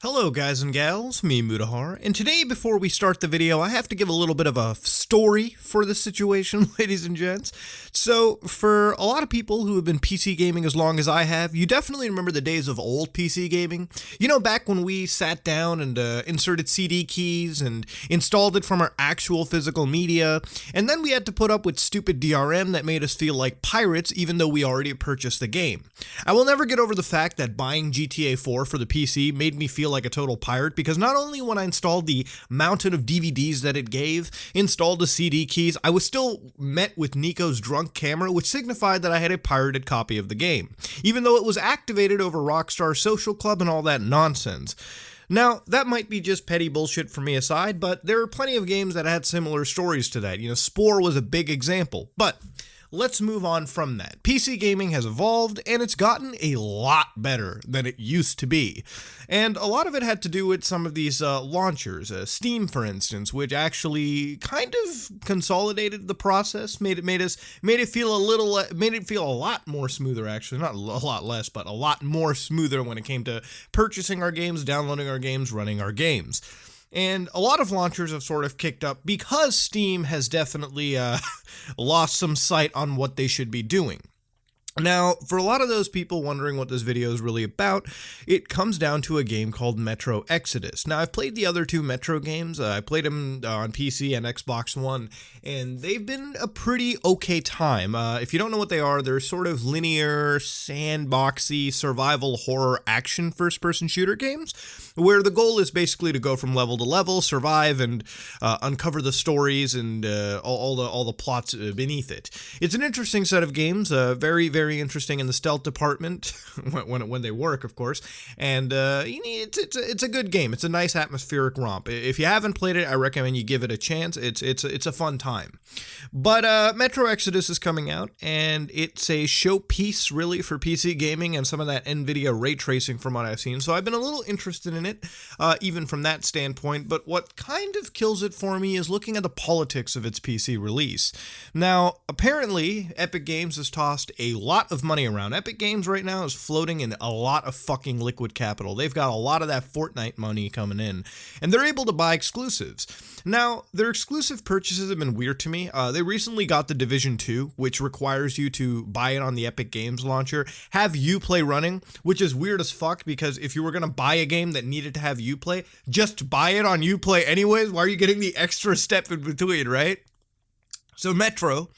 Hello guys and gals, me Mudahar, and today before we start the video I have to give a little bit of a story for the situation, ladies and gents. So for a lot of people who have been PC gaming as long as I have, you definitely remember the days of old PC gaming. You know, back when we sat down and inserted CD keys and installed it from our actual physical media, and then we had to put up with stupid DRM that made us feel like pirates even though we already purchased the game. I will never get over the fact that buying GTA 4 for the PC made me feel like a total pirate, because not only when I installed the mountain of DVDs that it gave, installed the CD keys, I was still met with Nico's drunk camera, which signified that I had a pirated copy of the game, even though it was activated over Rockstar Social Club and all that nonsense. Now, that might be just petty bullshit from me aside, but there are plenty of games that had similar stories to that. You know, Spore was a big example, but let's move on from that. PC gaming has evolved, and it's gotten a lot better than it used to be. And a lot of it had to do with some of these launchers, Steam for instance, which actually kind of consolidated the process, made it feel a lot more smoother, actually, not a lot less, but a lot more smoother when it came to purchasing our games, downloading our games, running our games. And a lot of launchers have sort of kicked up because Steam has definitely lost some sight on what they should be doing. Now, for a lot of those people wondering what this video is really about, it comes down to a game called Metro Exodus. Now, I've played the other two Metro games. I played them on PC and Xbox One, and they've been a pretty okay time. If you don't know what they are, they're sort of linear, sandboxy, survival horror action first-person shooter games, where the goal is basically to go from level to level, survive, and uncover the stories and all the plots beneath it. It's an interesting set of games, very interesting in the stealth department when they work, of course, and it's a good game. It's a nice atmospheric romp. If you haven't played it, I recommend you give it a chance. It's a fun time. But Metro Exodus is coming out, and it's a showpiece really for PC gaming and some of that NVIDIA ray tracing from what I've seen. So I've been a little interested in it, even from that standpoint. But what kind of kills it for me is looking at the politics of its PC release. Now, apparently, Epic Games has tossed a lot of money around. Epic Games right now is floating in a lot of fucking liquid capital. They've got a lot of that Fortnite money coming in, and they're able to buy exclusives. Now, their exclusive purchases have been weird to me. They recently got the Division 2, which requires you to buy it on the Epic Games launcher, have Uplay running, which is weird as fuck, because if you were going to buy a game that needed to have Uplay, just buy it on Uplay anyways. Why are you getting the extra step in between, right? So Metro,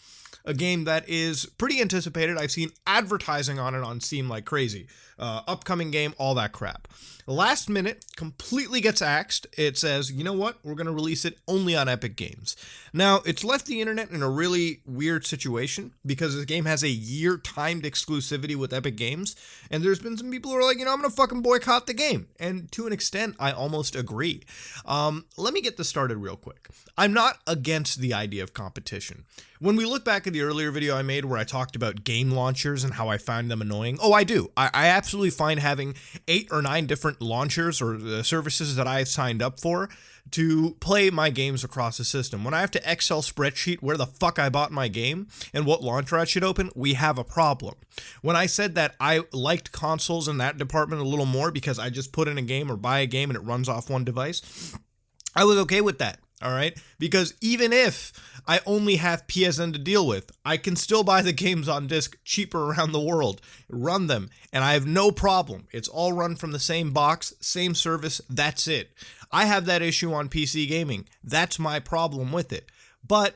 a game that is pretty anticipated. I've seen advertising on it on Steam like crazy. Upcoming game, all that crap. Last minute, completely gets axed. It says, you know what? We're going to release it only on Epic Games. Now, it's left the internet in a really weird situation because this game has a year-timed exclusivity with Epic Games, and there's been some people who are like, I'm going to fucking boycott the game. And to an extent, I almost agree. Let me get this started real quick. I'm not against the idea of competition. When we look back at the earlier video I made where I talked about game launchers and how I find them annoying, I do. I absolutely find having 8 or 9 different launchers or services that I've signed up for to play my games across the system. When I have to Excel spreadsheet where the fuck I bought my game and what launcher I should open, we have a problem. When I said that I liked consoles in that department a little more because I just put in a game or buy a game and it runs off one device, I was okay with that. All right, because even if I only have PSN to deal with, I can still buy the games on disc cheaper around the world, run them, and I have no problem. It's all run from the same box, same service, that's it. I have that issue on PC gaming. That's my problem with it. But,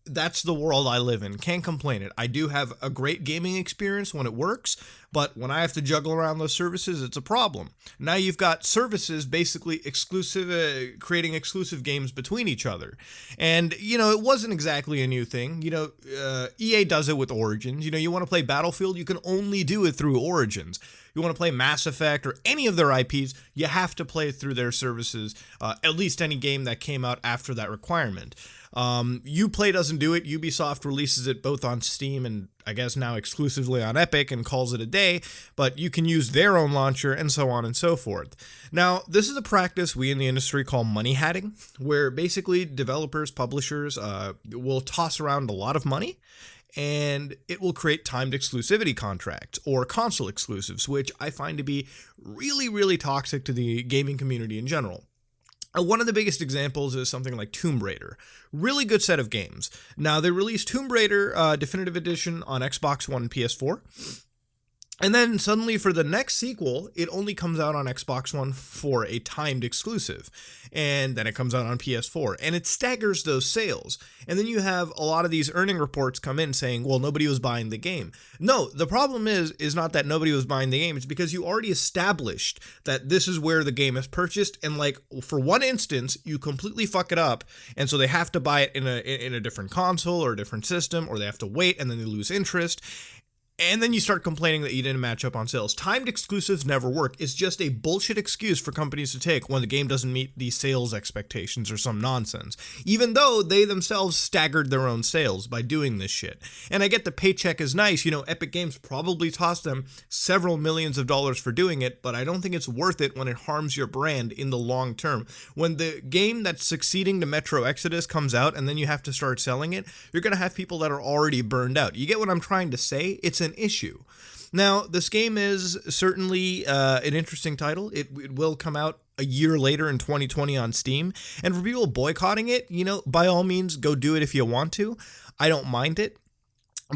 that's the world I live in. Can't complain it. I do have a great gaming experience when it works, but when I have to juggle around those services, it's a problem. Now you've got services basically exclusive, creating exclusive games between each other. And, it wasn't exactly a new thing. EA does it with Origins. You want to play Battlefield, you can only do it through Origins. You want to play Mass Effect or any of their IPs, you have to play it through their services, at least any game that came out after that requirement. Uplay doesn't do it. Ubisoft releases it both on Steam and I guess now exclusively on Epic and calls it a day, but you can use their own launcher and so on and so forth. Now, this is a practice we in the industry call money hatting, where basically developers, publishers will toss around a lot of money and it will create timed exclusivity contracts or console exclusives, which I find to be really, really toxic to the gaming community in general. One of the biggest examples is something like Tomb Raider. Really good set of games. Now, they released Tomb Raider Definitive Edition on Xbox One and PS4. And then suddenly for the next sequel, it only comes out on Xbox One for a timed exclusive. And then it comes out on PS4. And it staggers those sales. And then you have a lot of these earning reports come in saying, well, nobody was buying the game. No, the problem is not that nobody was buying the game. It's because you already established that this is where the game is purchased. And like for one instance, you completely fuck it up. And so they have to buy it in a different console or a different system, or they have to wait and then they lose interest. And then you start complaining that you didn't match up on sales. Timed exclusives never work. It's just a bullshit excuse for companies to take when the game doesn't meet the sales expectations or some nonsense, even though they themselves staggered their own sales by doing this shit. And I get the paycheck is nice. Epic Games probably tossed them several millions of dollars for doing it, but I don't think it's worth it when it harms your brand in the long term. When the game that's succeeding to Metro Exodus comes out and then you have to start selling it, you're going to have people that are already burned out. You get what I'm trying to say? It's an issue. Now, this game is certainly an interesting title. It will come out a year later in 2020 on Steam. And for people boycotting it, by all means, go do it if you want to. I don't mind it.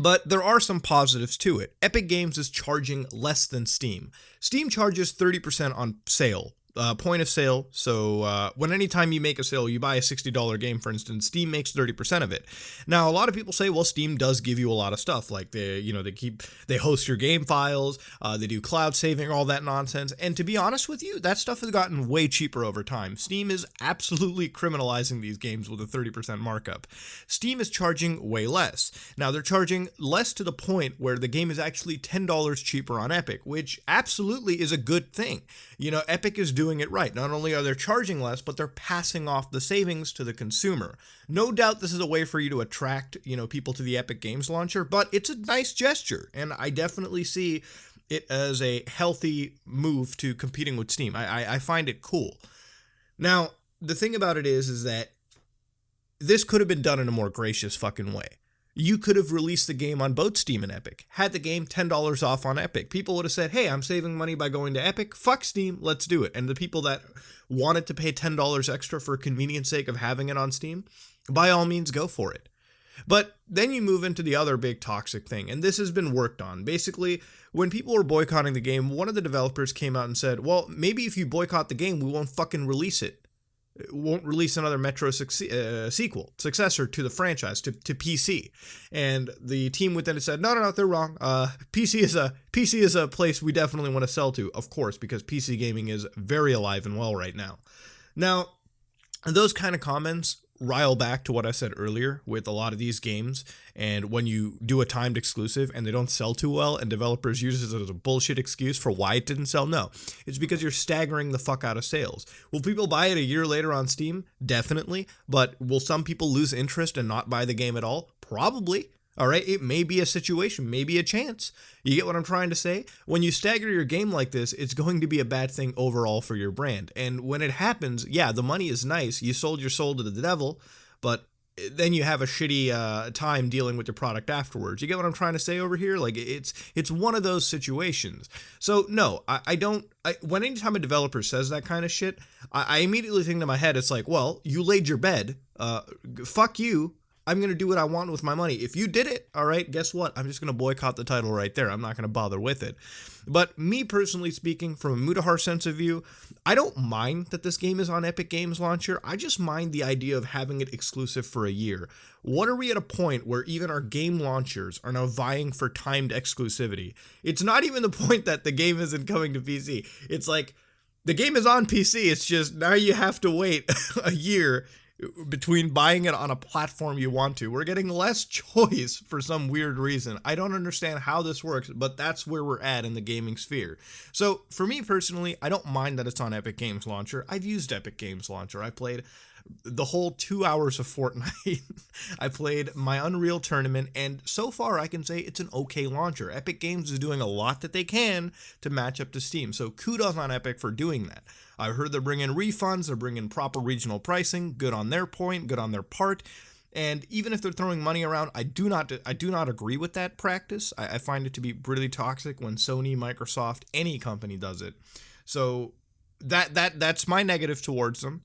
But there are some positives to it. Epic Games is charging less than Steam. Steam charges 30% on sale. Point of sale. So when anytime you make a sale, you buy a $60 game, for instance, Steam makes 30% of it. Now, a lot of people say, well, Steam does give you a lot of stuff. Like they host your game files, they do cloud saving, all that nonsense. And to be honest with you, that stuff has gotten way cheaper over time. Steam is absolutely criminalizing these games with a 30% markup. Steam is charging way less. Now, they're charging less to the point where the game is actually $10 cheaper on Epic, which absolutely is a good thing. Epic is doing it right. Not only are they charging less, but they're passing off the savings to the consumer. No doubt this is a way for you to attract, people to the Epic Games launcher, but it's a nice gesture, and I definitely see it as a healthy move to competing with Steam. I find it cool. Now, the thing about it is that this could have been done in a more gracious fucking way. You could have released the game on both Steam and Epic. Had the game $10 off on Epic. People would have said, hey, I'm saving money by going to Epic. Fuck Steam, let's do it. And the people that wanted to pay $10 extra for convenience sake of having it on Steam, by all means, go for it. But then you move into the other big toxic thing, and this has been worked on. Basically, when people were boycotting the game, one of the developers came out and said, well, maybe if you boycott the game, we won't fucking release it. Won't release another Metro sequel, successor to the franchise, to PC. And the team within it said, no, they're wrong. PC is a place we definitely want to sell to, of course, because PC gaming is very alive and well right now. Now, those kind of comments rile back to what I said earlier with a lot of these games, and when you do a timed exclusive and they don't sell too well and developers use it as a bullshit excuse for why it didn't sell, no, it's because you're staggering the fuck out of sales. Will people buy it a year later on Steam? Definitely. But will some people lose interest and not buy the game at all? Probably. All right, it may be a situation, maybe a chance. You get what I'm trying to say? When you stagger your game like this, it's going to be a bad thing overall for your brand. And when it happens, yeah, the money is nice. You sold your soul to the devil, but then you have a shitty time dealing with your product afterwards. You get what I'm trying to say over here? Like, it's one of those situations. So no, when anytime a developer says that kind of shit, I immediately think to my head, it's like, well, you laid your bed. Fuck you. I'm going to do what I want with my money. If you did it, all right, guess what? I'm just going to boycott the title right there. I'm not going to bother with it. But me personally speaking, from a Mutahar sense of view, I don't mind that this game is on Epic Games Launcher. I just mind the idea of having it exclusive for a year. What are we at a point where even our game launchers are now vying for timed exclusivity? It's not even the point that the game isn't coming to PC. It's like the game is on PC. It's just now you have to wait a year between buying it on a platform you want to. We're getting less choice for some weird reason. I don't understand how this works, but that's where we're at in the gaming sphere. So for me personally, I don't mind that it's on Epic Games Launcher. I've used Epic Games Launcher. I played the whole 2 hours of Fortnite. I played my Unreal Tournament, and so far I can say it's an okay launcher. Epic Games is doing a lot that they can to match up to Steam, so kudos on Epic for doing that. I heard they're bringing refunds, they're bringing proper regional pricing, good on their point, good on their part. And even if they're throwing money around, I do not agree with that practice. I find it to be really toxic when Sony, Microsoft, any company does it. So that's my negative towards them.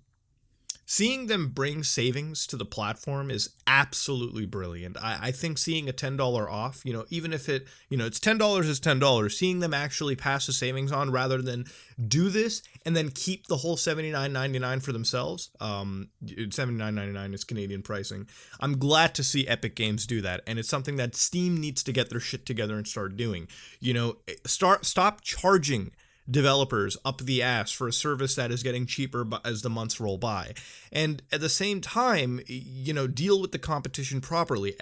Seeing them bring savings to the platform is absolutely brilliant. I think seeing a $10 off, even if it's $10 is $10, seeing them actually pass the savings on rather than do this and then keep the whole $79.99 for themselves. $79.99 is Canadian pricing. I'm glad to see Epic Games do that, and it's something that Steam needs to get their shit together and start doing. Stop charging developers up the ass for a service that is getting cheaper as the months roll by, and at the same time, deal with the competition properly.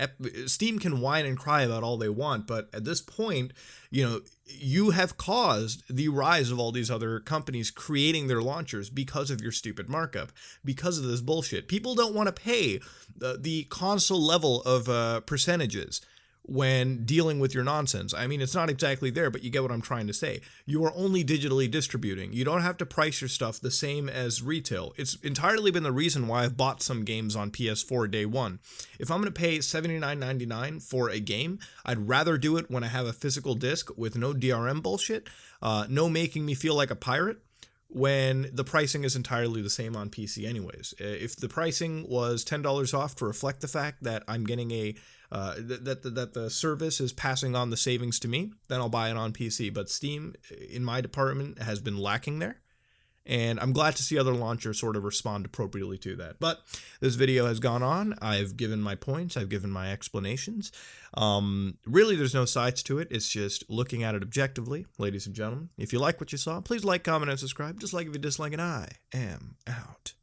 Steam can whine and cry about all they want, but at this point, you have caused the rise of all these other companies creating their launchers because of your stupid markup, because of this bullshit. People don't want to pay the console level of percentages when dealing with your nonsense. I mean, it's not exactly there, but you get what I'm trying to say. You are only digitally distributing. You don't have to price your stuff the same as retail. It's entirely been the reason why I've bought some games on PS4 day one. If I'm going to pay $79.99 for a game, I'd rather do it when I have a physical disc with no DRM bullshit, no making me feel like a pirate, when the pricing is entirely the same on PC anyways. If the pricing was $10 off to reflect the fact that I'm getting that the service is passing on the savings to me, then I'll buy it on PC. But Steam, in my department, has been lacking there. And I'm glad to see other launchers sort of respond appropriately to that. But this video has gone on. I've given my points. I've given my explanations. Really, there's no sides to it. It's just looking at it objectively, ladies and gentlemen. If you like what you saw, please like, comment, and subscribe. Just like if you dislike it, I am out.